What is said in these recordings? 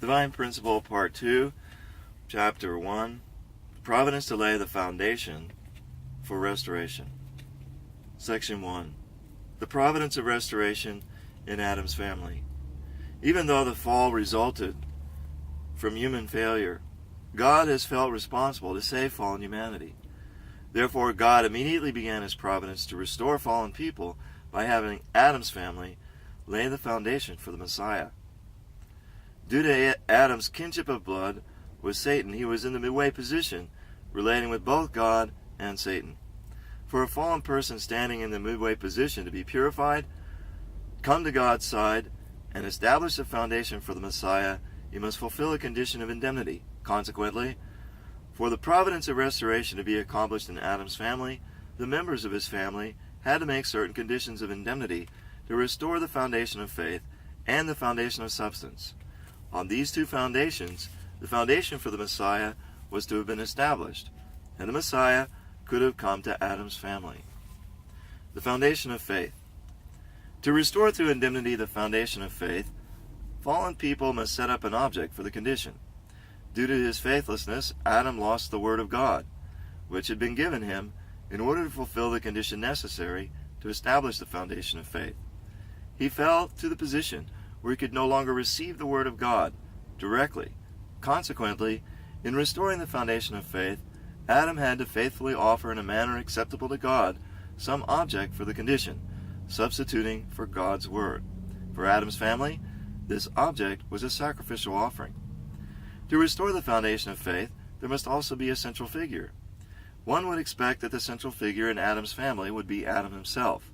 Divine Principle, Part 2, Chapter 1, Providence to lay the foundation for restoration. Section 1. The providence of restoration in Adam's family. Even though the fall resulted from human failure, God has felt responsible to save fallen humanity. Therefore, God immediately began his providence to restore fallen people by having Adam's family lay the foundation for the Messiah. Due to Adam's kinship of blood with Satan, he was in the midway position, relating with both God and Satan. For a fallen person standing in the midway position to be purified, come to God's side, and establish the foundation for the Messiah, he must fulfill a condition of indemnity. Consequently, for the providence of restoration to be accomplished in Adam's family, the members of his family had to make certain conditions of indemnity to restore the foundation of faith and the foundation of substance. On these two foundations, the foundation for the Messiah was to have been established, and the Messiah could have come to Adam's family. The foundation of faith. To restore through indemnity the foundation of faith, fallen people must set up an object for the condition. Due to his faithlessness, Adam lost the Word of God, which had been given him in order to fulfill the condition necessary to establish the foundation of faith. He fell to the position where he could no longer receive the Word of God directly. Consequently, in restoring the foundation of faith, Adam had to faithfully offer in a manner acceptable to God some object for the condition, substituting for God's Word. For Adam's family, this object was a sacrificial offering. To restore the foundation of faith, there must also be a central figure. One would expect that the central figure in Adam's family would be Adam himself.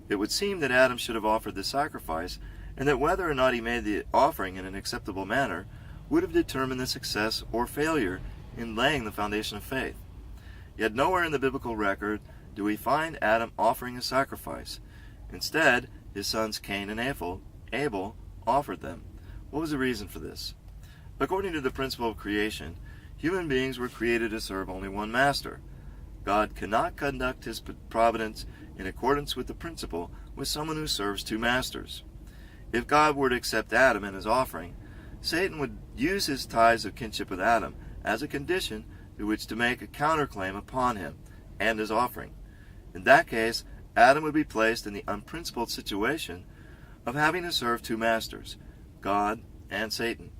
It would seem that Adam should have offered the sacrifice, and that whether or not he made the offering in an acceptable manner would have determined the success or failure in laying the foundation of faith. Yet nowhere in the biblical record do we find Adam offering a sacrifice. Instead, his sons Cain and Abel offered them. What was the reason for this? According to the principle of creation, human beings were created to serve only one master. God cannot conduct his providence in accordance with the principle with someone who serves two masters. If God were to accept Adam and his offering, Satan would use his ties of kinship with Adam as a condition to which to make a counterclaim upon him and his offering. In that case, Adam would be placed in the unprincipled situation of having to serve two masters, God and Satan.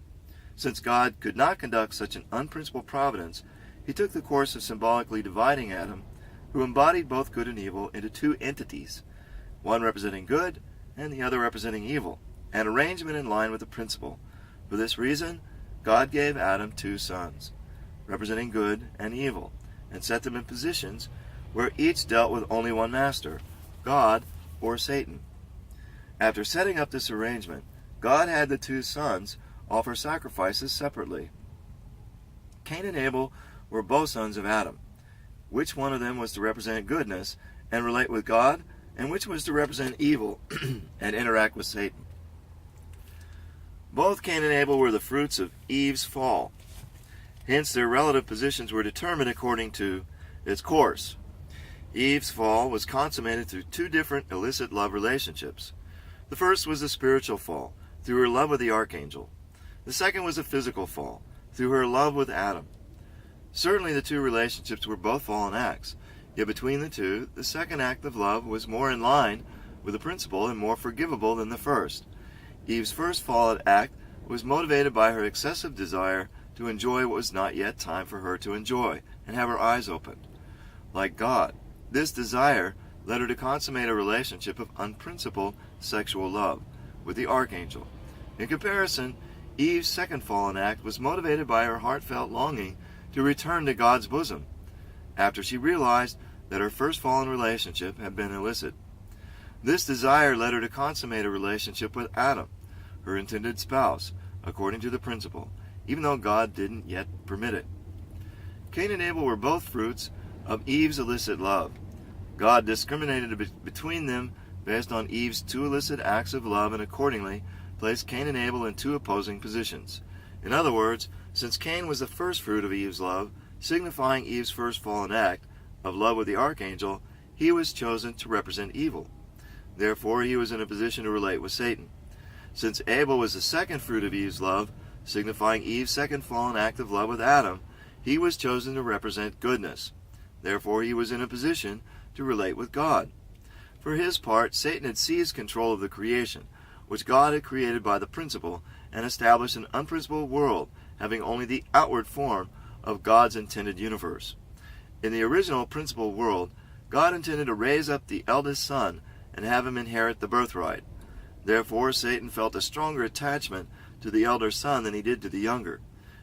Since God could not conduct such an unprincipled providence, he took the course of symbolically dividing Adam, who embodied both good and evil, into two entities, one representing good and the other representing evil, an arrangement in line with the principle. For this reason, God gave Adam two sons, representing good and evil, and set them in positions where each dealt with only one master, God or Satan. After setting up this arrangement, God had the two sons offer sacrifices separately. Cain and Abel were both sons of Adam. Which one of them was to represent goodness and relate with God, and which was to represent evil and interact with Satan? Both Cain and Abel were the fruits of Eve's fall. Hence, their relative positions were determined according to its course. Eve's fall was consummated through two different illicit love relationships. The first was the spiritual fall, through her love with the archangel. The second was a physical fall, through her love with Adam. Certainly the two relationships were both fallen acts, yet between the two, the second act of love was more in line with the principle and more forgivable than the first. Eve's first fallen act was motivated by her excessive desire to enjoy what was not yet time for her to enjoy, and have her eyes opened. Like God, this desire led her to consummate a relationship of unprincipled sexual love with the archangel. In comparison, Eve's second fallen act was motivated by her heartfelt longing to return to God's bosom, after she realized that her first fallen relationship had been illicit. This desire led her to consummate a relationship with Adam, her intended spouse, according to the principle, even though God didn't yet permit it. Cain and Abel were both fruits of Eve's illicit love. God discriminated between them based on Eve's two illicit acts of love, and accordingly placed Cain and Abel in two opposing positions. In other words, since Cain was the first fruit of Eve's love, signifying Eve's first fallen act of love with the archangel, he was chosen to represent evil. Therefore, he was in a position to relate with Satan. Since Abel was the second fruit of Eve's love, signifying Eve's second fallen act of love with Adam, he was chosen to represent goodness. Therefore, he was in a position to relate with God. For his part, Satan had seized control of the creation, which God had created by the principle, and established an unprincipled world, having only the outward form of God's intended universe. In the original principled world, God intended to raise up the eldest son and have him inherit the birthright. Therefore, Satan felt a stronger attachment to the elder son than he did to the younger.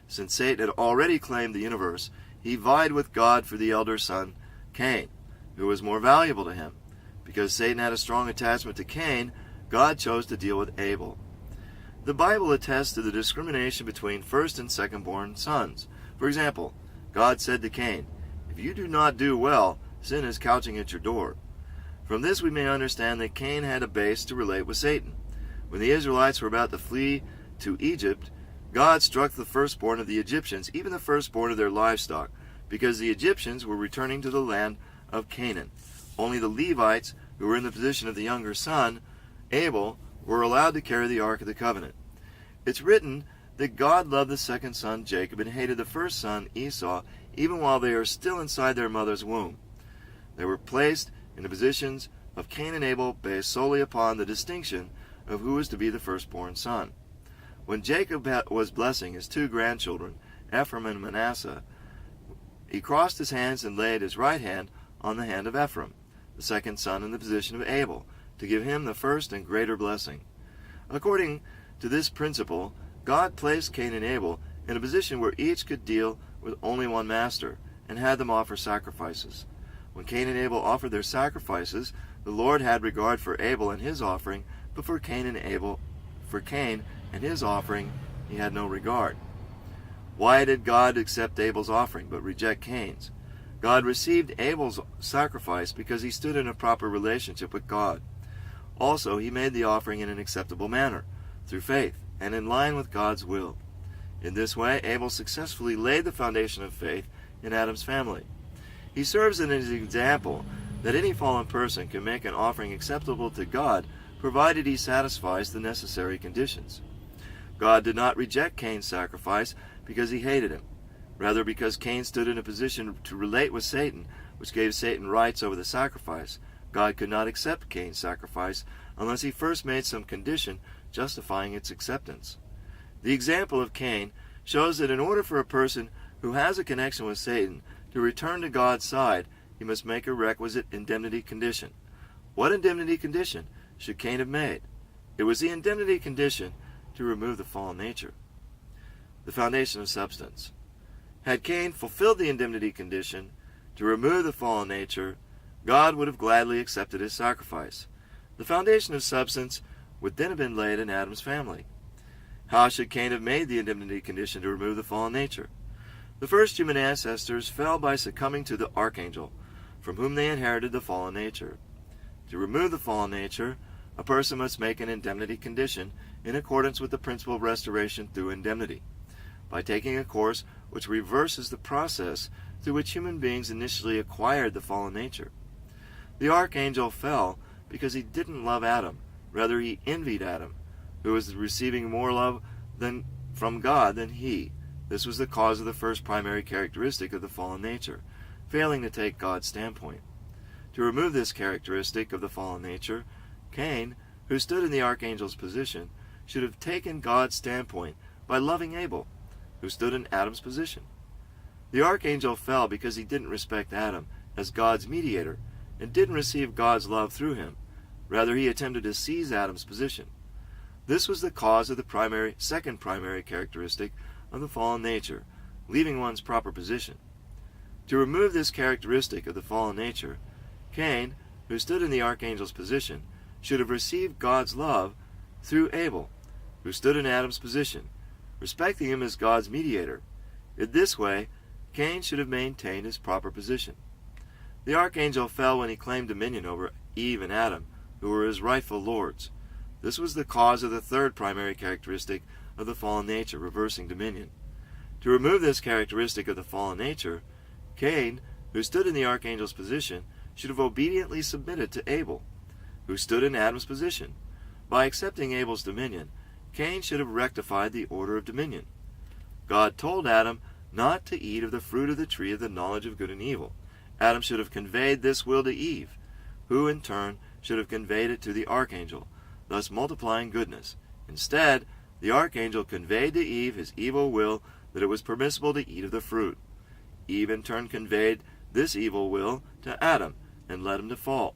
Since Satan had already claimed the universe, he vied with God for the elder son, Cain, who was more valuable to him. Because Satan had a strong attachment to Cain, God chose to deal with Abel. The Bible attests to the discrimination between first and second-born sons. For example, God said to Cain, "If you do not do well, sin is couching at your door." From this we may understand that Cain had a base to relate with Satan. When the Israelites were about to flee to Egypt, God struck the firstborn of the Egyptians, even the firstborn of their livestock, because the Egyptians were returning to the land of Canaan. Only the Levites, who were in the position of the younger son, Abel, were allowed to carry the Ark of the Covenant. It's written that God loved the second son, Jacob, and hated the first son, Esau, even while they are still inside their mother's womb. They were placed in the positions of Cain and Abel based solely upon the distinction of who was to be the firstborn son. When Jacob was blessing his two grandchildren, Ephraim and Manasseh, he crossed his hands and laid his right hand on the hand of Ephraim, the second son, in the position of Abel, to give him the first and greater blessing. According to this principle, God placed Cain and Abel in a position where each could deal with only one master, and had them offer sacrifices. When Cain and Abel offered their sacrifices, the Lord had regard for Abel and his offering, but for Cain and his offering he had no regard. Why did God accept Abel's offering but reject Cain's? God received Abel's sacrifice because he stood in a proper relationship with God. Also, he made the offering in an acceptable manner, through faith, and in line with God's will. In this way, Abel successfully laid the foundation of faith in Adam's family. He serves as an example that any fallen person can make an offering acceptable to God, provided he satisfies the necessary conditions. God did not reject Cain's sacrifice because he hated him. Rather, because Cain stood in a position to relate with Satan, which gave Satan rights over the sacrifice, God could not accept Cain's sacrifice unless he first made some condition justifying its acceptance. The example of Cain shows that in order for a person who has a connection with Satan to return to God's side, he must make a requisite indemnity condition. What indemnity condition should Cain have made? It was the indemnity condition to remove the fallen nature. The foundation of substance. Had Cain fulfilled the indemnity condition to remove the fallen nature, God would have gladly accepted his sacrifice. The foundation of substance would then have been laid in Adam's family. How should Cain have made the indemnity condition to remove the fallen nature? The first human ancestors fell by succumbing to the archangel, from whom they inherited the fallen nature. To remove the fallen nature, a person must make an indemnity condition in accordance with the principle of restoration through indemnity, by taking a course which reverses the process through which human beings initially acquired the fallen nature. The archangel fell because he didn't love Adam. Rather, he envied Adam, who was receiving more love from God than he. This was the cause of the first primary characteristic of the fallen nature, failing to take God's standpoint. To remove this characteristic of the fallen nature, Cain, who stood in the archangel's position, should have taken God's standpoint by loving Abel, who stood in Adam's position. The archangel fell because he didn't respect Adam as God's mediator and didn't receive God's love through him. Rather, he attempted to seize Adam's position. This was the cause of the second primary characteristic of the fallen nature, leaving one's proper position. To remove this characteristic of the fallen nature, Cain, who stood in the archangel's position, should have received God's love through Abel, who stood in Adam's position, respecting him as God's mediator. In this way, Cain should have maintained his proper position. The archangel fell when he claimed dominion over Eve and Adam, who were his rightful lords. This was the cause of the third primary characteristic of the fallen nature, reversing dominion. To remove this characteristic of the fallen nature, Cain, who stood in the archangel's position, should have obediently submitted to Abel, who stood in Adam's position. By accepting Abel's dominion, Cain should have rectified the order of dominion. God told Adam not to eat of the fruit of the tree of the knowledge of good and evil. Adam should have conveyed this will to Eve, who in turn should have conveyed it to the archangel, thus multiplying goodness. Instead, the archangel conveyed to Eve his evil will that it was permissible to eat of the fruit. Eve in turn conveyed this evil will to Adam and led him to fall.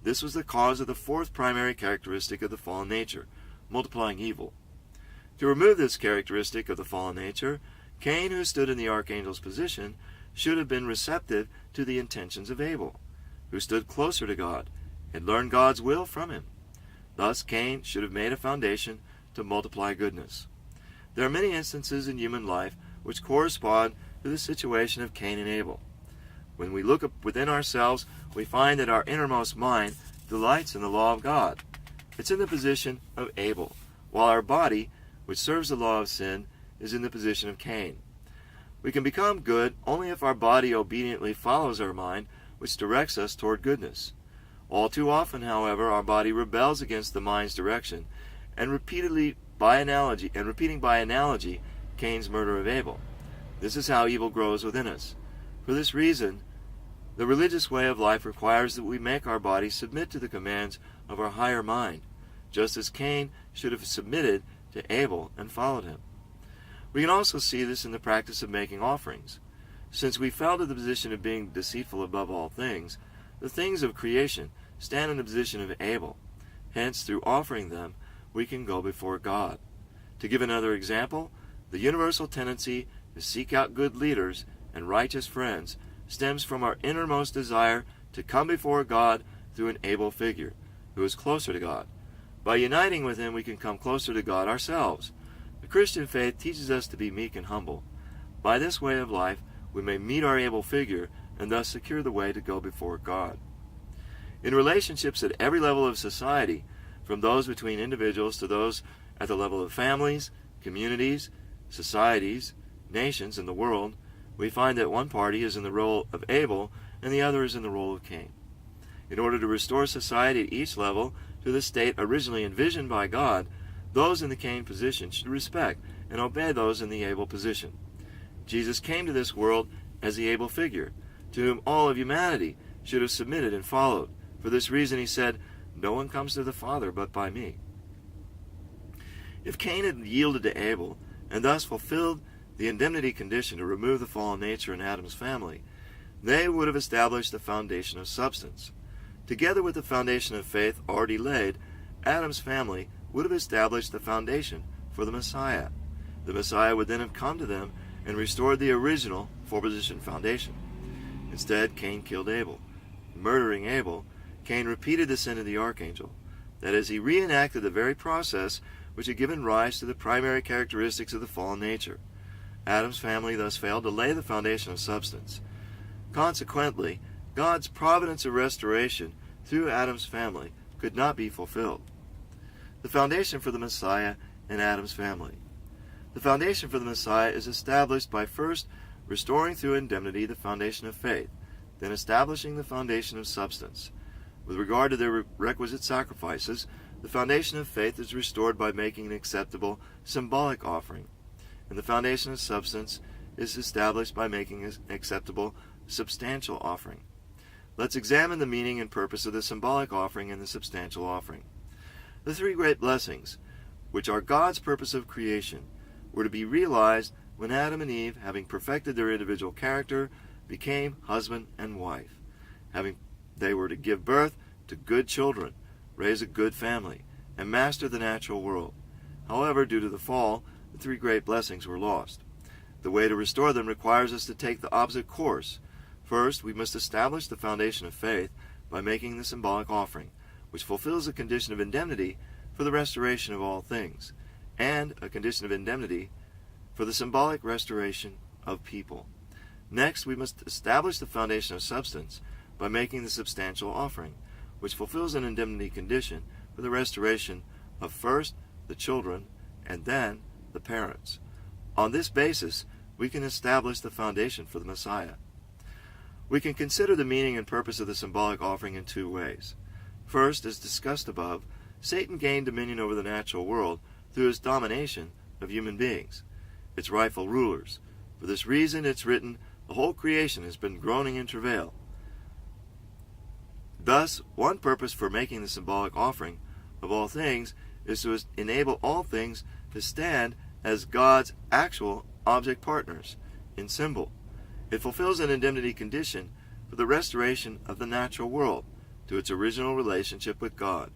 This was the cause of the fourth primary characteristic of the fallen nature, multiplying evil. To remove this characteristic of the fallen nature, Cain, who stood in the archangel's position, should have been receptive to the intentions of Abel, who stood closer to God and learned God's will from him. Thus Cain should have made a foundation to multiply goodness. There are many instances in human life which correspond to the situation of Cain and Abel. When we look up within ourselves, we find that our innermost mind delights in the law of God. It's in the position of Abel, while our body, which serves the law of sin, is in the position of Cain. We can become good only if our body obediently follows our mind, which directs us toward goodness. All too often, however, our body rebels against the mind's direction, and repeating by analogy Cain's murder of Abel. This is how evil grows within us. For this reason, the religious way of life requires that we make our body submit to the commands of our higher mind, just as Cain should have submitted to Abel and followed him. We can also see this in the practice of making offerings. Since we fell to the position of being deceitful above all things, the things of creation stand in the position of Abel. Hence, through offering them, we can go before God. To give another example, the universal tendency to seek out good leaders and righteous friends stems from our innermost desire to come before God through an Abel figure, who is closer to God. By uniting with him, we can come closer to God ourselves. The Christian faith teaches us to be meek and humble. By this way of life, we may meet our Abel figure and thus secure the way to go before God. In relationships at every level of society, from those between individuals to those at the level of families, communities, societies, nations, and the world, we find that one party is in the role of Abel and the other is in the role of Cain. In order to restore society at each level to the state originally envisioned by God, those in the Cain position should respect and obey those in the Abel position. Jesus came to this world as the Abel figure, to whom all of humanity should have submitted and followed. For this reason he said, "No one comes to the Father but by me." If Cain had yielded to Abel, and thus fulfilled the indemnity condition to remove the fallen nature in Adam's family, they would have established the foundation of substance. Together with the foundation of faith already laid, Adam's family would have established the foundation for the Messiah. The Messiah would then have come to them and restored the original four-position foundation. Instead, Cain killed Abel. Murdering Abel, Cain repeated the sin of the archangel. That is, he reenacted the very process which had given rise to the primary characteristics of the fallen nature. Adam's family thus failed to lay the foundation of substance. Consequently, God's providence of restoration through Adam's family could not be fulfilled. The foundation for the Messiah and Adam's family. The foundation for the Messiah is established by first restoring through indemnity the foundation of faith, then establishing the foundation of substance. With regard to their requisite sacrifices, the foundation of faith is restored by making an acceptable symbolic offering, and the foundation of substance is established by making an acceptable substantial offering. Let's examine the meaning and purpose of the symbolic offering and the substantial offering. The three great blessings, which are God's purpose of creation, were to be realized when Adam and Eve, having perfected their individual character, became husband and wife. They were to give birth to good children, raise a good family, and master the natural world. However, due to the fall, the three great blessings were lost. The way to restore them requires us to take the opposite course. First, we must establish the foundation of faith by making the symbolic offering, which fulfills a condition of indemnity for the restoration of all things, and a condition of indemnity for the symbolic restoration of people. Next, we must establish the foundation of substance by making the substantial offering, which fulfills an indemnity condition for the restoration of first the children and then the parents. On this basis, we can establish the foundation for the Messiah. We can consider the meaning and purpose of the symbolic offering in two ways. First, as discussed above, Satan gained dominion over the natural world through his domination of human beings. its rightful rulers. For this reason it's written, the whole creation has been groaning in travail. Thus, one purpose for making the symbolic offering of all things is to enable all things to stand as God's actual object partners in symbol. It fulfills an indemnity condition for the restoration of the natural world to its original relationship with God.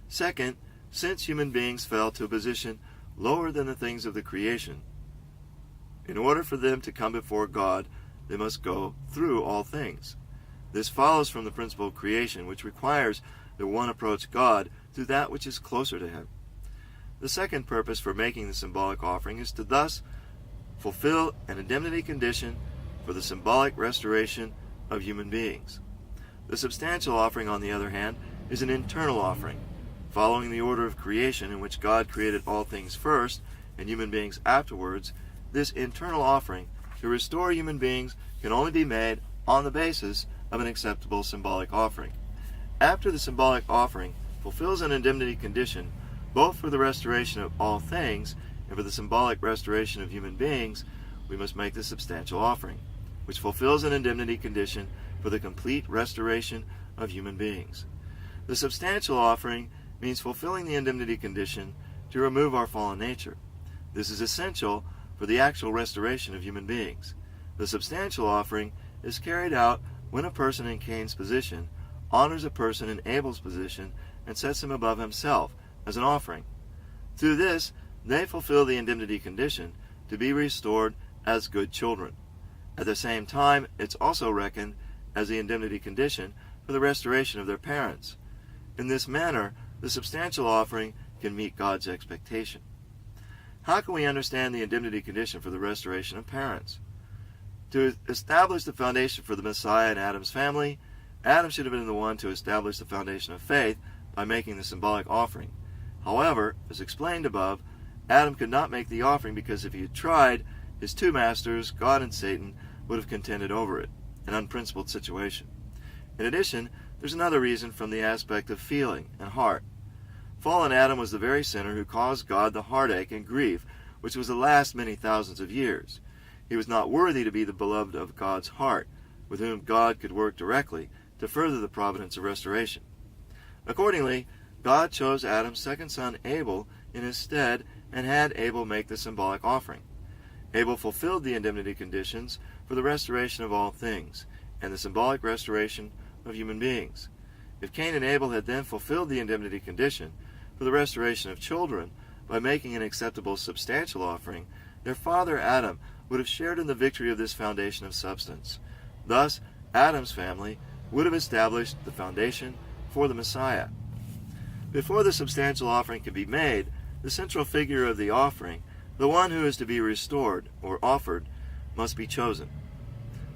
Second, since human beings fell to a position lower than the things of the creation, in order for them to come before God, they must go through all things. This follows from the principle of creation, which requires that one approach God through that which is closer to him. The second purpose for making the symbolic offering is to thus fulfill an indemnity condition for the symbolic restoration of human beings. The substantial offering, on the other hand, is an internal offering, following the order of creation in which God created all things first and human beings afterwards. This internal offering to restore human beings can only be made on the basis of an acceptable symbolic offering. After the symbolic offering fulfills an indemnity condition both for the restoration of all things and for the symbolic restoration of human beings, we must make the substantial offering, which fulfills an indemnity condition for the complete restoration of human beings. The substantial offering means fulfilling the indemnity condition to remove our fallen nature. This is essential for the actual restoration of human beings. The substantial offering is carried out when a person in Cain's position honors a person in Abel's position and sets him above himself as an offering. Through this, they fulfill the indemnity condition to be restored as good children. At the same time, it's also reckoned as the indemnity condition for the restoration of their parents. In this manner, the substantial offering can meet God's expectation. How can we understand the indemnity condition for the restoration of parents? To establish the foundation for the Messiah in Adam's family, Adam should have been the one to establish the foundation of faith by making the symbolic offering. However, as explained above, Adam could not make the offering because if he had tried, his two masters, God and Satan, would have contended over it, an unprincipled situation. In addition, there's another reason from the aspect of feeling and heart. Fallen Adam was the very sinner who caused God the heartache and grief which was to last many thousands of years. He was not worthy to be the beloved of God's heart, with whom God could work directly to further the providence of restoration. Accordingly, God chose Adam's second son Abel in his stead and had Abel make the symbolic offering. Abel fulfilled the indemnity conditions for the restoration of all things and the symbolic restoration of human beings. If Cain and Abel had then fulfilled the indemnity condition for the restoration of children by making an acceptable substantial offering, their father Adam would have shared in the victory of this foundation of substance. Thus, Adam's family would have established the foundation for the Messiah. Before the substantial offering can be made, the central figure of the offering, the one who is to be restored or offered, must be chosen.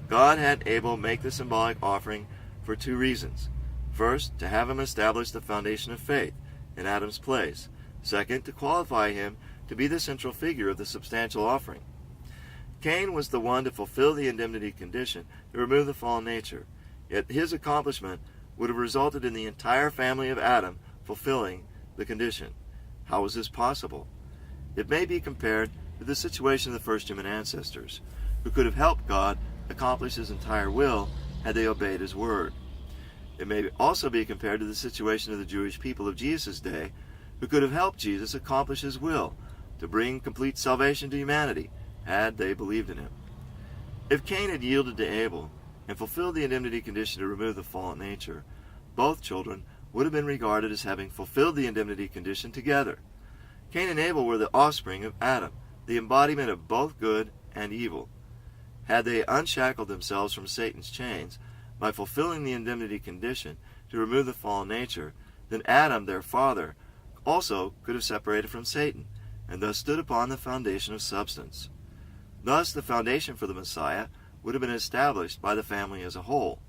God had Abel make the symbolic offering for two reasons. First, to have him establish the foundation of faith in Adam's place. Second, to qualify him to be the central figure of the substantial offering. Cain was the one to fulfill the indemnity condition to remove the fallen nature, yet his accomplishment would have resulted in the entire family of Adam fulfilling the condition. How was this possible? It may be compared to the situation of the first human ancestors, who could have helped God accomplish his entire will had they obeyed his word. It may also be compared to the situation of the Jewish people of Jesus' day, who could have helped Jesus accomplish his will to bring complete salvation to humanity had they believed in him. If Cain had yielded to Abel and fulfilled the indemnity condition to remove the fallen nature, both children would have been regarded as having fulfilled the indemnity condition together. Cain and Abel were the offspring of Adam, the embodiment of both good and evil. Had they unshackled themselves from Satan's chains by fulfilling the indemnity condition to remove the fallen nature, then Adam, their father, also could have separated from Satan, and thus stood upon the foundation of substance. Thus the foundation for the Messiah would have been established by the family as a whole.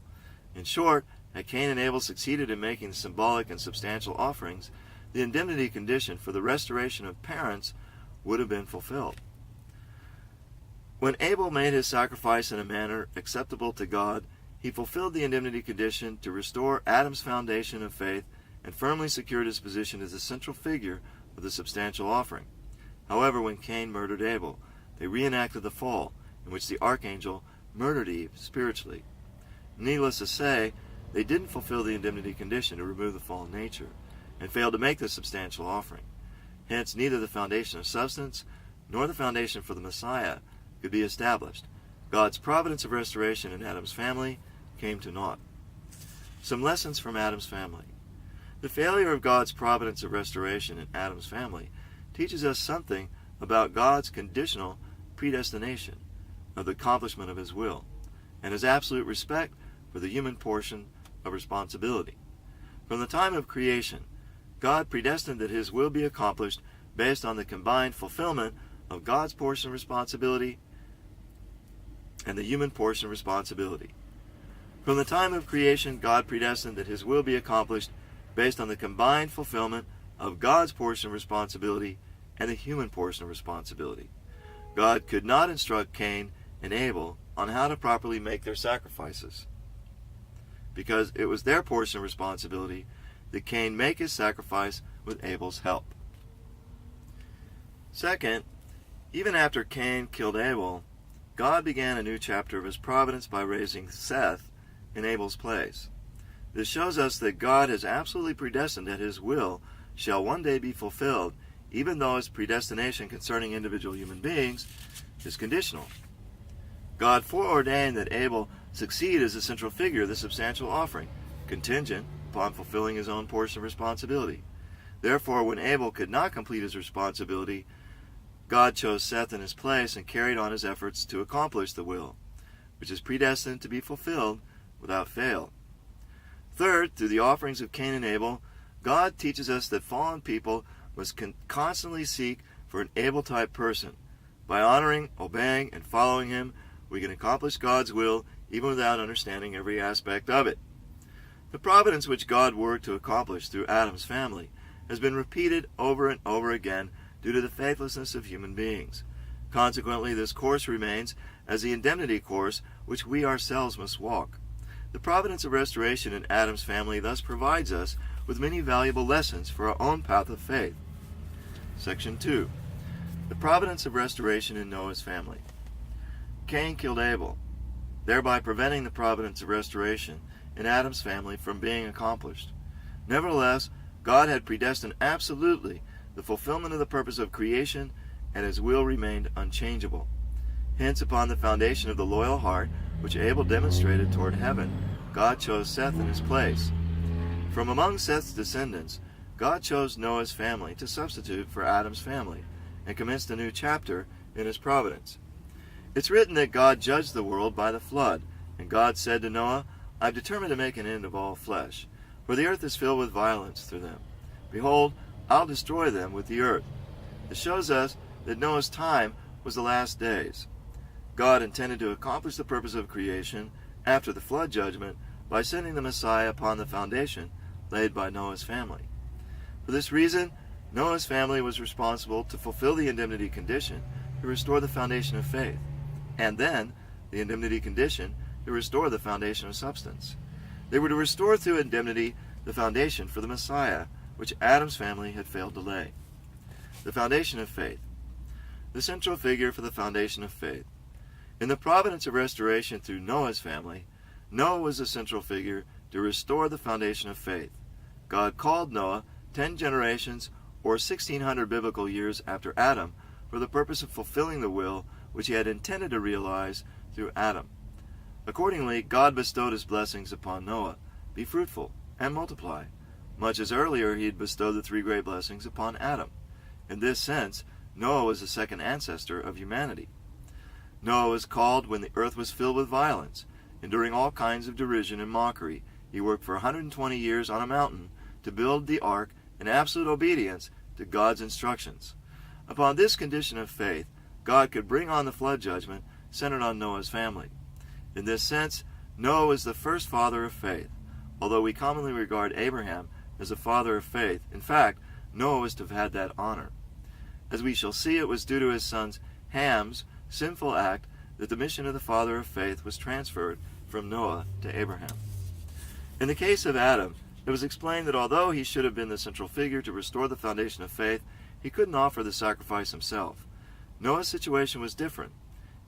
In short, had Cain and Abel succeeded in making symbolic and substantial offerings, the indemnity condition for the restoration of parents would have been fulfilled. When Abel made his sacrifice in a manner acceptable to God, he fulfilled the indemnity condition to restore Adam's foundation of faith and firmly secured his position as the central figure of the substantial offering. However, when Cain murdered Abel, they reenacted the fall, in which the archangel murdered Eve spiritually. Needless to say, they didn't fulfill the indemnity condition to remove the fallen nature, and failed to make this substantial offering. Hence, neither the foundation of substance nor the foundation for the Messiah could be established. God's providence of restoration in Adam's family came to naught. Some lessons from Adam's family. The failure of God's providence of restoration in Adam's family teaches us something about God's conditional predestination of the accomplishment of his will, and his absolute respect for the human portion of responsibility. From the time of creation, God predestined that his will be accomplished based on the combined fulfillment of God's portion of responsibility and the human portion of responsibility. From the time of creation, God predestined that his will be accomplished based on the combined fulfillment of God's portion of responsibility and the human portion of responsibility. God could not instruct Cain and Abel on how to properly make their sacrifices, because it was their portion of responsibility that Cain make his sacrifice with Abel's help. Second, even after Cain killed Abel, God began a new chapter of his providence by raising Seth in Abel's place. This shows us that God has absolutely predestined that his will shall one day be fulfilled, even though his predestination concerning individual human beings is conditional. God foreordained that Abel succeed as the central figure of the substantial offering, contingent upon fulfilling his own portion of responsibility. Therefore, when Abel could not complete his responsibility, God chose Seth in his place and carried on his efforts to accomplish the will, which is predestined to be fulfilled without fail. Third, through the offerings of Cain and Abel, God teaches us that fallen people must constantly seek for an Abel-type person. By honoring, obeying, and following him, we can accomplish God's will even without understanding every aspect of it. The providence which God worked to accomplish through Adam's family has been repeated over and over again due to the faithlessness of human beings. Consequently, this course remains as the indemnity course which we ourselves must walk. The providence of restoration in Adam's family thus provides us with many valuable lessons for our own path of faith. Section 2. The providence of restoration in Noah's family. Cain killed Abel, thereby preventing the providence of restoration in Adam's family from being accomplished. Nevertheless, God had predestined absolutely the fulfillment of the purpose of creation, and his will remained unchangeable. Hence, upon the foundation of the loyal heart which Abel demonstrated toward heaven, God chose Seth in his place. From among Seth's descendants, God chose Noah's family to substitute for Adam's family, and commenced a new chapter in his providence. It's written that God judged the world by the flood, and God said to Noah, I've determined to make an end of all flesh, for the earth is filled with violence through them. Behold, I'll destroy them with the earth. This shows us that Noah's time was the last days. God intended to accomplish the purpose of creation after the flood judgment by sending the Messiah upon the foundation laid by Noah's family. For this reason, Noah's family was responsible to fulfill the indemnity condition to restore the foundation of faith, and then the indemnity condition to restore the foundation of substance. They were to restore through indemnity the foundation for the Messiah, which Adam's family had failed to lay. The foundation of faith. The central figure for the foundation of faith. In the providence of restoration through Noah's family, Noah was the central figure to restore the foundation of faith. God called Noah 10 generations or 1,600 biblical years after Adam for the purpose of fulfilling the will which he had intended to realize through Adam. Accordingly, God bestowed his blessings upon Noah. Be fruitful and multiply, much as earlier he had bestowed the 3 great blessings upon Adam. In this sense, Noah was the second ancestor of humanity. Noah was called when the earth was filled with violence, enduring all kinds of derision and mockery. He worked for 120 years on a mountain to build the ark in absolute obedience to God's instructions. Upon this condition of faith, God could bring on the flood judgment centered on Noah's family. In this sense, Noah was the first father of faith, although we commonly regard Abraham as a father of faith. In fact, Noah was to have had that honor. As we shall see, it was due to his son Ham's sinful act that the mission of the father of faith was transferred from Noah to Abraham. In the case of Adam, it was explained that although he should have been the central figure to restore the foundation of faith, he couldn't offer the sacrifice himself. Noah's situation was different.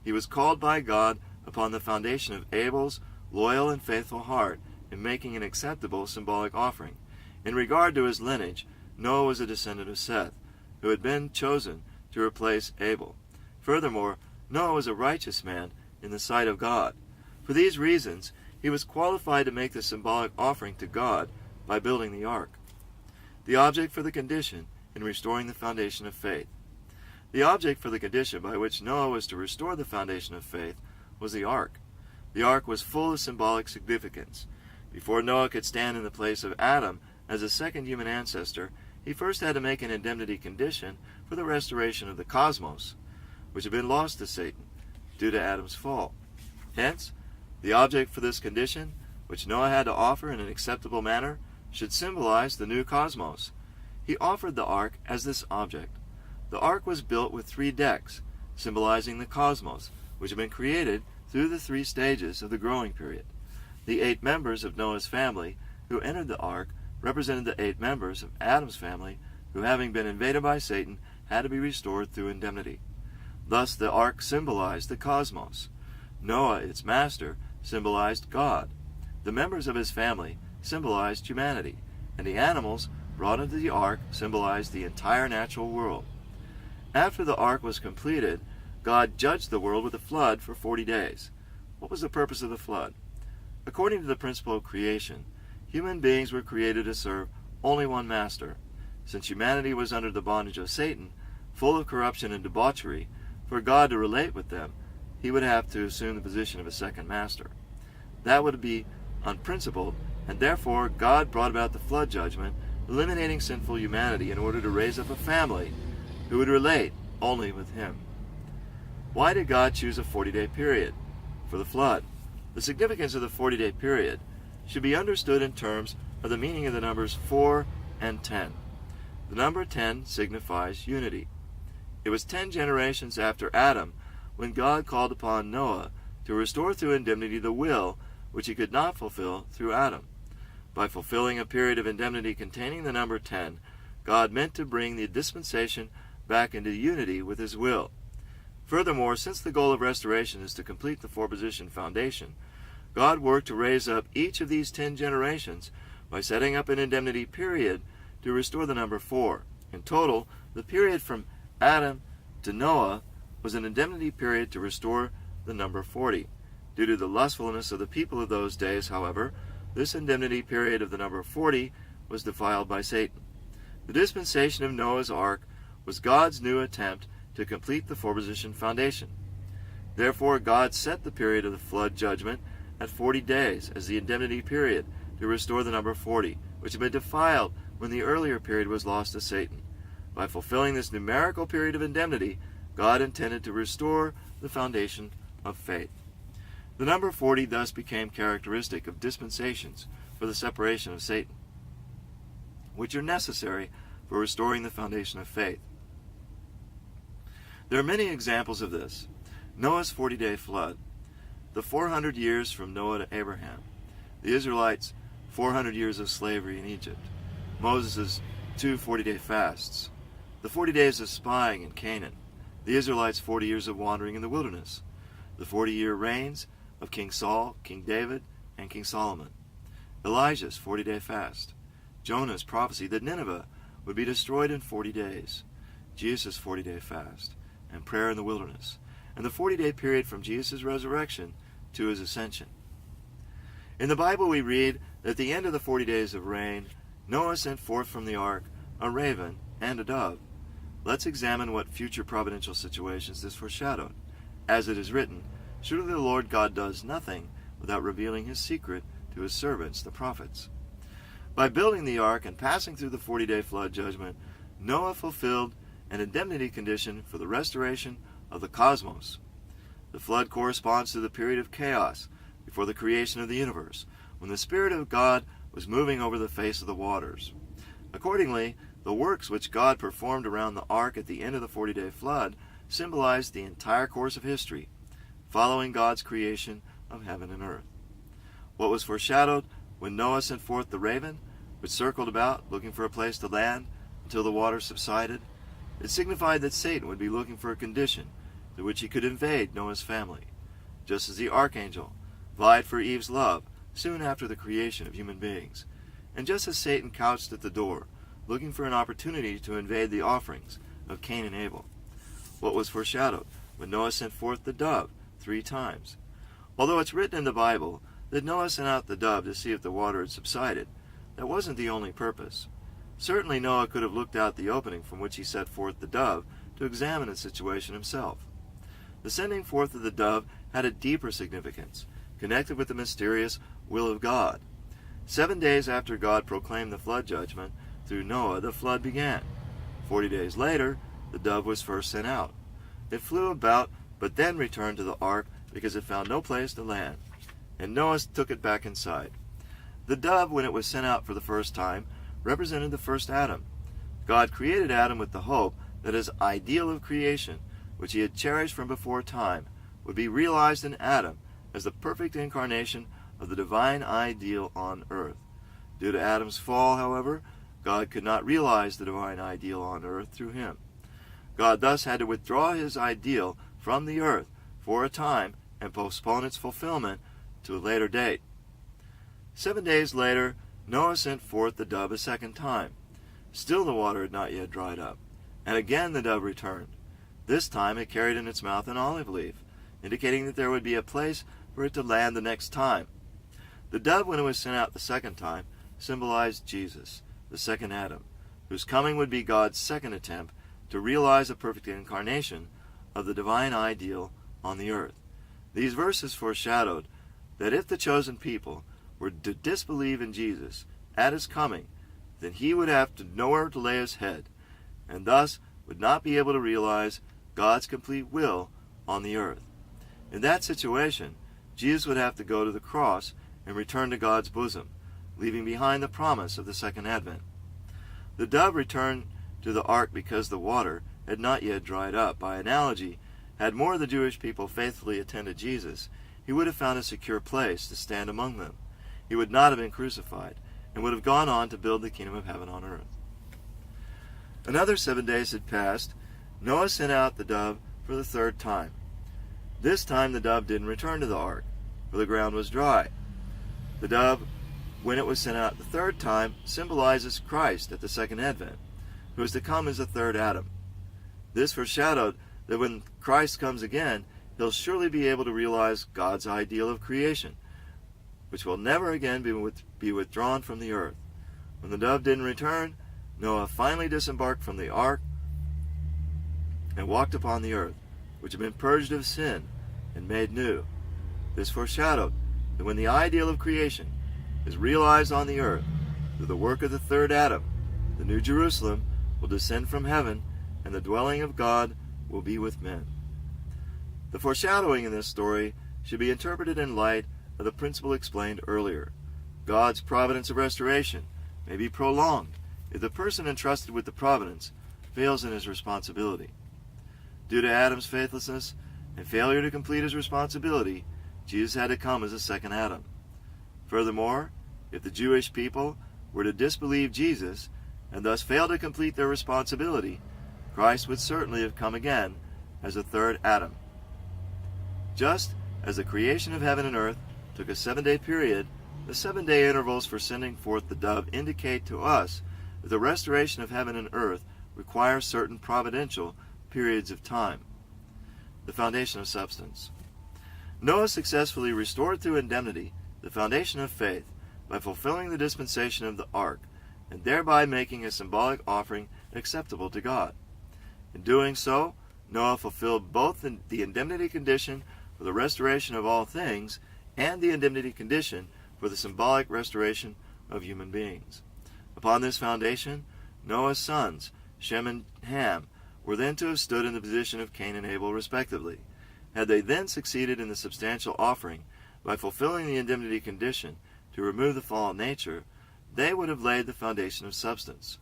He was called by God upon the foundation of Abel's loyal and faithful heart in making an acceptable symbolic offering. In regard to his lineage, Noah was a descendant of Seth, who had been chosen to replace Abel. Furthermore, Noah was a righteous man in the sight of God. For these reasons, he was qualified to make the symbolic offering to God by building the ark. The object for the condition in restoring the foundation of faith. The object for the condition by which Noah was to restore the foundation of faith was the ark. The ark was full of symbolic significance. Before Noah could stand in the place of Adam as a second human ancestor, he first had to make an indemnity condition for the restoration of the cosmos, which had been lost to Satan due to Adam's fall. Hence, the object for this condition, which Noah had to offer in an acceptable manner, should symbolize the new cosmos. He offered the ark as this object. The ark was built with 3 decks, symbolizing the cosmos, which had been created through the 3 stages of the growing period. The 8 members of Noah's family who entered the ark represented the 8 members of Adam's family who, having been invaded by Satan, had to be restored through indemnity. Thus the ark symbolized the cosmos. Noah, its master, symbolized God. The members of his family symbolized humanity, and the animals brought into the ark symbolized the entire natural world. After the ark was completed, God judged the world with a flood for 40 days. What was the purpose of the flood? According to the principle of creation, human beings were created to serve only one master. Since humanity was under the bondage of Satan, full of corruption and debauchery, for God to relate with them, he would have to assume the position of a second master. That would be unprincipled, and therefore God brought about the flood judgment, eliminating sinful humanity in order to raise up a family who would relate only with him. Why did God choose a 40-day period for the flood? The significance of the 40-day period should be understood in terms of the meaning of the numbers 4 and 10. The number 10 signifies unity. It was 10 generations after Adam when God called upon Noah to restore through indemnity the will which he could not fulfill through Adam. By fulfilling a period of indemnity containing the number 10, God meant to bring the dispensation back into unity with his will. Furthermore, since the goal of restoration is to complete the 4-position foundation, God worked to raise up each of these 10 generations by setting up an indemnity period to restore the number 4. In total, the period from Adam to Noah was an indemnity period to restore the number 40. Due to the lustfulness of the people of those days, however, this indemnity period of the number 40 was defiled by Satan. The dispensation of Noah's ark was God's new attempt to complete the 4-position foundation. Therefore, God set the period of the flood judgment at 40 days as the indemnity period to restore the number 40, which had been defiled when the earlier period was lost to Satan. By fulfilling this numerical period of indemnity, God intended to restore the foundation of faith. The number 40 thus became characteristic of dispensations for the separation of Satan, which are necessary for restoring the foundation of faith. There are many examples of this. Noah's 40-day flood, the 400 years from Noah to Abraham, the Israelites' 400 years of slavery in Egypt, Moses' 2 40-day fasts, the 40 days of spying in Canaan, the Israelites' 40 years of wandering in the wilderness, the 40-year reigns of King Saul, King David, and King Solomon, Elijah's 40-day fast, Jonah's prophecy that Nineveh would be destroyed in 40 days, Jesus' 40-day fast, and prayer in the wilderness, and the 40-day period from Jesus' resurrection to his ascension. In the Bible we read that at the end of the 40 days of rain, Noah sent forth from the ark a raven and a dove. Let's examine what future providential situations this foreshadowed. As it is written, surely the Lord God does nothing without revealing his secret to his servants, the prophets. By building the ark and passing through the 40-day flood judgment, Noah fulfilled an indemnity condition for the restoration of the cosmos. The flood corresponds to the period of chaos before the creation of the universe, when the Spirit of God was moving over the face of the waters. Accordingly, the works which God performed around the ark at the end of the 40-day flood symbolized the entire course of history, following God's creation of heaven and earth. What was foreshadowed when Noah sent forth the raven, which circled about looking for a place to land until the waters subsided, It signified that Satan would be looking for a condition through which he could invade Noah's family, just as the archangel vied for Eve's love soon after the creation of human beings, and just as Satan couched at the door, looking for an opportunity to invade the offerings of Cain and Abel. What was foreshadowed when Noah sent forth the dove 3 times. Although it's written in the Bible that Noah sent out the dove to see if the water had subsided, that wasn't the only purpose. Certainly Noah could have looked out the opening from which he set forth the dove to examine the situation himself. The sending forth of the dove had a deeper significance, connected with the mysterious will of God. 7 days after God proclaimed the flood judgment through Noah, the flood began. 40 days later, the dove was first sent out. It flew about, but then returned to the ark because it found no place to land, and Noah took it back inside. The dove, when it was sent out for the first time, represented the first Adam. God created Adam with the hope that his ideal of creation, which he had cherished from before time, would be realized in Adam as the perfect incarnation of the divine ideal on earth. Due to Adam's fall, however, God could not realize the divine ideal on earth through him. God thus had to withdraw his ideal from the earth for a time and postpone its fulfillment to a later date. 7 days later, Noah sent forth the dove a second time. Still the water had not yet dried up, and again the dove returned. This time it carried in its mouth an olive leaf, indicating that there would be a place for it to land the next time. The dove, when it was sent out the second time, symbolized Jesus, the second Adam, whose coming would be God's second attempt to realize a perfect incarnation of the divine ideal on the earth. These verses foreshadowed that if the chosen people were to disbelieve in Jesus at his coming, then he would have nowhere to lay his head, and thus would not be able to realize God's complete will on the earth. In that situation, Jesus would have to go to the cross and return to God's bosom, leaving behind the promise of the second advent. The dove returned to the ark because the water had not yet dried up. By analogy, had more of the Jewish people faithfully attended Jesus, he would have found a secure place to stand among them. He would not have been crucified, and would have gone on to build the kingdom of heaven on earth. Another 7 days had passed. Noah sent out the dove for the third time. This time the dove didn't return to the ark, for the ground was dry. The dove, when it was sent out the third time, symbolizes Christ at the second advent, who is to come as the third Adam. This foreshadowed that when Christ comes again, he'll surely be able to realize God's ideal of creation, which will never again be withdrawn from the earth. When the dove didn't return, Noah finally disembarked from the ark and walked upon the earth, which had been purged of sin and made new. This foreshadowed that when the ideal of creation is realized on the earth through the work of the third Adam, the New Jerusalem will descend from heaven, and the dwelling of God will be with men. The foreshadowing in this story should be interpreted in light of the principle explained earlier. God's providence of restoration may be prolonged if the person entrusted with the providence fails in his responsibility. Due to Adam's faithlessness and failure to complete his responsibility, Jesus had to come as a second Adam. Furthermore, if the Jewish people were to disbelieve Jesus and thus fail to complete their responsibility, Christ would certainly have come again as a third Adam. Just as the creation of heaven and earth took a 7-day period, the 7-day intervals for sending forth the dove indicate to us that the restoration of heaven and earth requires certain providential periods of time. The foundation of substance. Noah successfully restored through indemnity the foundation of faith by fulfilling the dispensation of the ark, and thereby making a symbolic offering acceptable to God. In doing so, Noah fulfilled both the indemnity condition for the restoration of all things and the indemnity condition for the symbolic restoration of human beings. Upon this foundation, Noah's sons, Shem and Ham, were then to have stood in the position of Cain and Abel respectively. Had they then succeeded in the substantial offering by fulfilling the indemnity condition to remove the fallen nature, they would have laid the foundation of substance.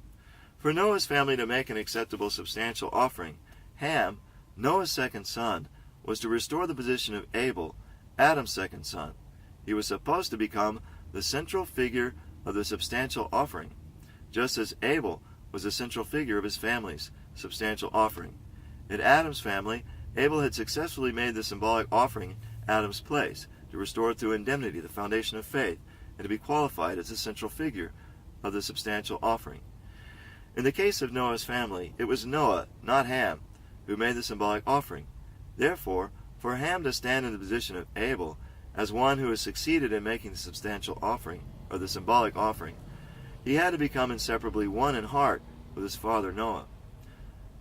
For Noah's family to make an acceptable substantial offering, Ham, Noah's second son, was to restore the position of Abel, Adam's second son. He was supposed to become the central figure of the substantial offering, just as Abel was the central figure of his family's substantial offering. In Adam's family, Abel had successfully made the symbolic offering Adam's place, to restore through indemnity the foundation of faith, and to be qualified as the central figure of the substantial offering. In the case of Noah's family, it was Noah, not Ham, who made the symbolic offering. Therefore, for Ham to stand in the position of Abel, as one who has succeeded in making the substantial offering, or the symbolic offering, he had to become inseparably one in heart with his father Noah.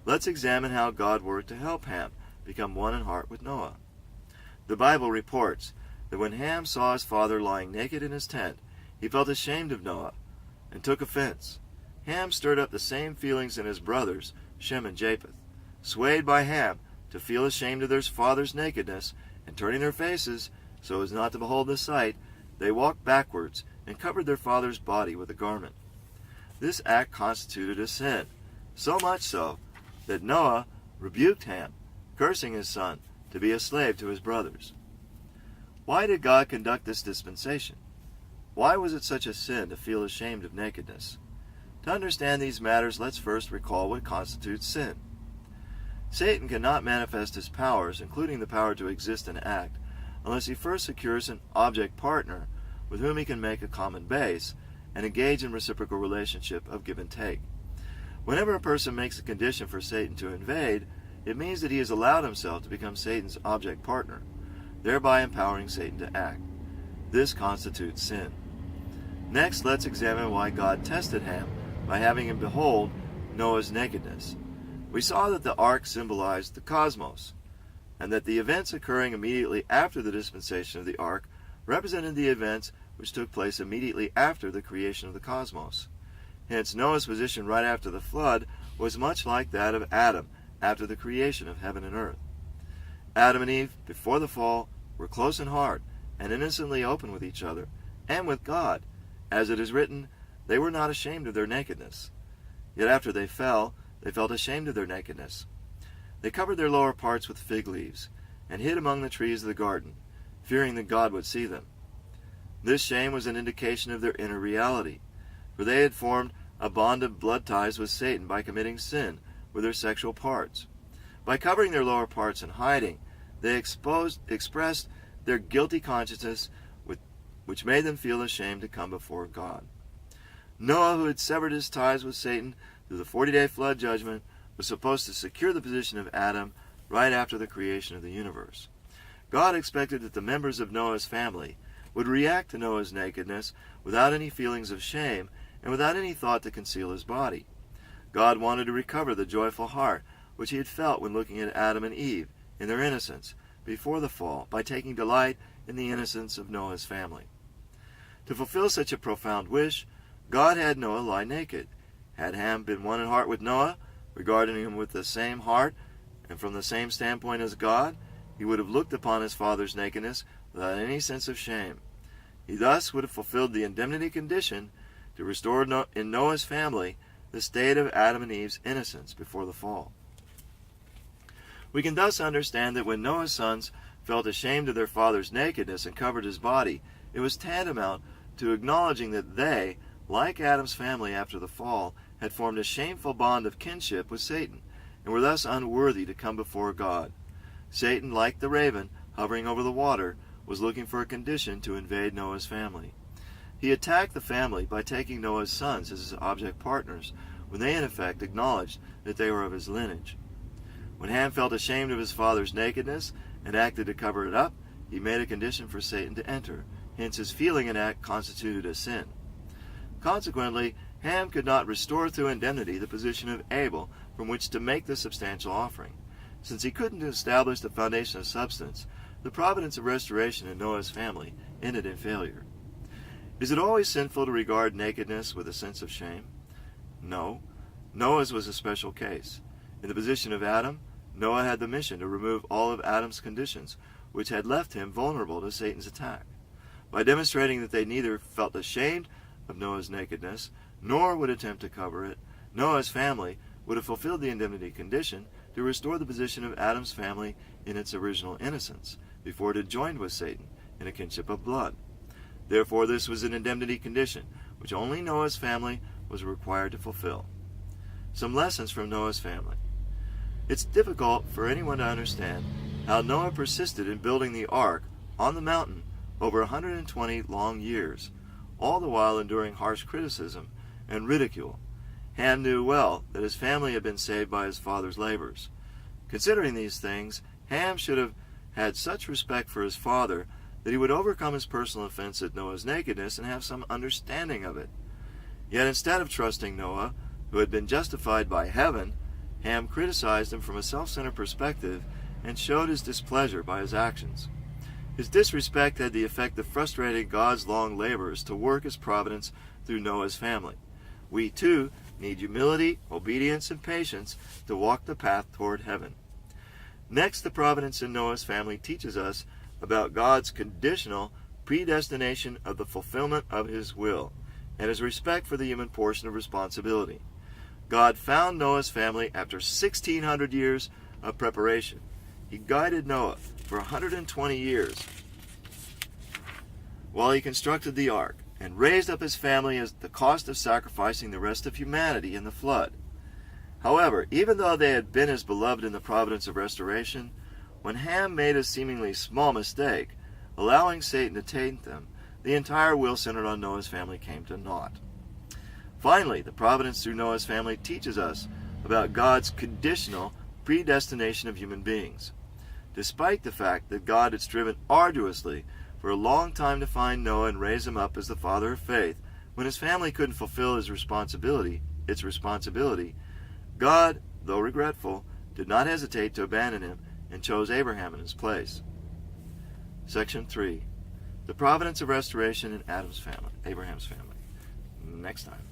Let's examine how God worked to help Ham become one in heart with Noah. The Bible reports that when Ham saw his father lying naked in his tent, he felt ashamed of Noah and took offense. Ham stirred up the same feelings in his brothers, Shem and Japheth. Swayed by Ham to feel ashamed of their father's nakedness, and turning their faces so as not to behold the sight, they walked backwards and covered their father's body with a garment. This act constituted a sin, so much so that Noah rebuked Ham, cursing his son to be a slave to his brothers. Why did God conduct this dispensation? Why was it such a sin to feel ashamed of nakedness? To understand these matters, let's first recall what constitutes sin. Satan cannot manifest his powers, including the power to exist and act, unless he first secures an object partner with whom he can make a common base and engage in reciprocal relationship of give and take. Whenever a person makes a condition for Satan to invade, it means that he has allowed himself to become Satan's object partner, thereby empowering Satan to act. This constitutes sin. Next, let's examine why God tested Ham by having him behold Noah's nakedness. We saw that the ark symbolized the cosmos, and that the events occurring immediately after the dispensation of the ark represented the events which took place immediately after the creation of the cosmos. Hence, Noah's position right after the flood was much like that of Adam after the creation of heaven and earth. Adam and Eve, before the fall, were close in heart and innocently open with each other and with God. As it is written, they were not ashamed of their nakedness. Yet after they fell, they felt ashamed of their nakedness. They covered their lower parts with fig leaves and hid among the trees of the garden, fearing that God would see them. This shame was an indication of their inner reality, for they had formed a bond of blood ties with Satan by committing sin with their sexual parts. By covering their lower parts and hiding, they expressed their guilty consciousness, which made them feel ashamed to come before God. Noah, who had severed his ties with Satan through the 40-day flood judgment, was supposed to secure the position of Adam right after the creation of the universe. God expected that the members of Noah's family would react to Noah's nakedness without any feelings of shame and without any thought to conceal his body. God wanted to recover the joyful heart which he had felt when looking at Adam and Eve in their innocence before the fall by taking delight in the innocence of Noah's family. To fulfill such a profound wish, God had Noah lie naked. Had Ham been one in heart with Noah, regarding him with the same heart and from the same standpoint as God, he would have looked upon his father's nakedness without any sense of shame. He thus would have fulfilled the indemnity condition to restore in Noah's family the state of Adam and Eve's innocence before the fall. We can thus understand that when Noah's sons felt ashamed of their father's nakedness and covered his body, it was tantamount to acknowledging that they, like Adam's family after the fall, had formed a shameful bond of kinship with Satan, and were thus unworthy to come before God. Satan, like the raven hovering over the water, was looking for a condition to invade Noah's family. He attacked the family by taking Noah's sons as his object partners, when they in effect acknowledged that they were of his lineage. When Ham felt ashamed of his father's nakedness and acted to cover it up, he made a condition for Satan to enter. Hence his feeling and act constituted a sin. Consequently, Ham could not restore through indemnity the position of Abel from which to make the substantial offering. Since he couldn't establish the foundation of substance, the providence of restoration in Noah's family ended in failure. Is it always sinful to regard nakedness with a sense of shame? No. Noah's was a special case. In the position of Adam, Noah had the mission to remove all of Adam's conditions, which had left him vulnerable to Satan's attack. By demonstrating that they neither felt ashamed of Noah's nakedness, nor would attempt to cover it, Noah's family would have fulfilled the indemnity condition to restore the position of Adam's family in its original innocence, before it had joined with Satan in a kinship of blood. Therefore, this was an indemnity condition, which only Noah's family was required to fulfill. Some lessons from Noah's family. It's difficult for anyone to understand how Noah persisted in building the ark on the mountain over 120 long years, all the while enduring harsh criticism and ridicule. Ham knew well that his family had been saved by his father's labors. Considering these things, Ham should have had such respect for his father that he would overcome his personal offense at Noah's nakedness and have some understanding of it. Yet instead of trusting Noah, who had been justified by heaven, Ham criticized him from a self-centered perspective and showed his displeasure by his actions. His disrespect had the effect of frustrating God's long labors to work his providence through Noah's family. We, too, need humility, obedience, and patience to walk the path toward heaven. Next, the providence in Noah's family teaches us about God's conditional predestination of the fulfillment of his will and his respect for the human portion of responsibility. God found Noah's family after 1,600 years of preparation. He guided Noah for 120 years while he constructed the ark and raised up his family at the cost of sacrificing the rest of humanity in the flood. However, even though they had been his beloved in the providence of restoration, when Ham made a seemingly small mistake, allowing Satan to taint them, the entire will centered on Noah's family came to naught. Finally, the providence through Noah's family teaches us about God's conditional predestination of human beings. Despite the fact that God had striven arduously for a long time to find Noah and raise him up as the father of faith, when his family couldn't fulfill its responsibility, God, though regretful, did not hesitate to abandon him and chose Abraham in his place. Section 3. The providence of restoration in Abraham's family. Next time.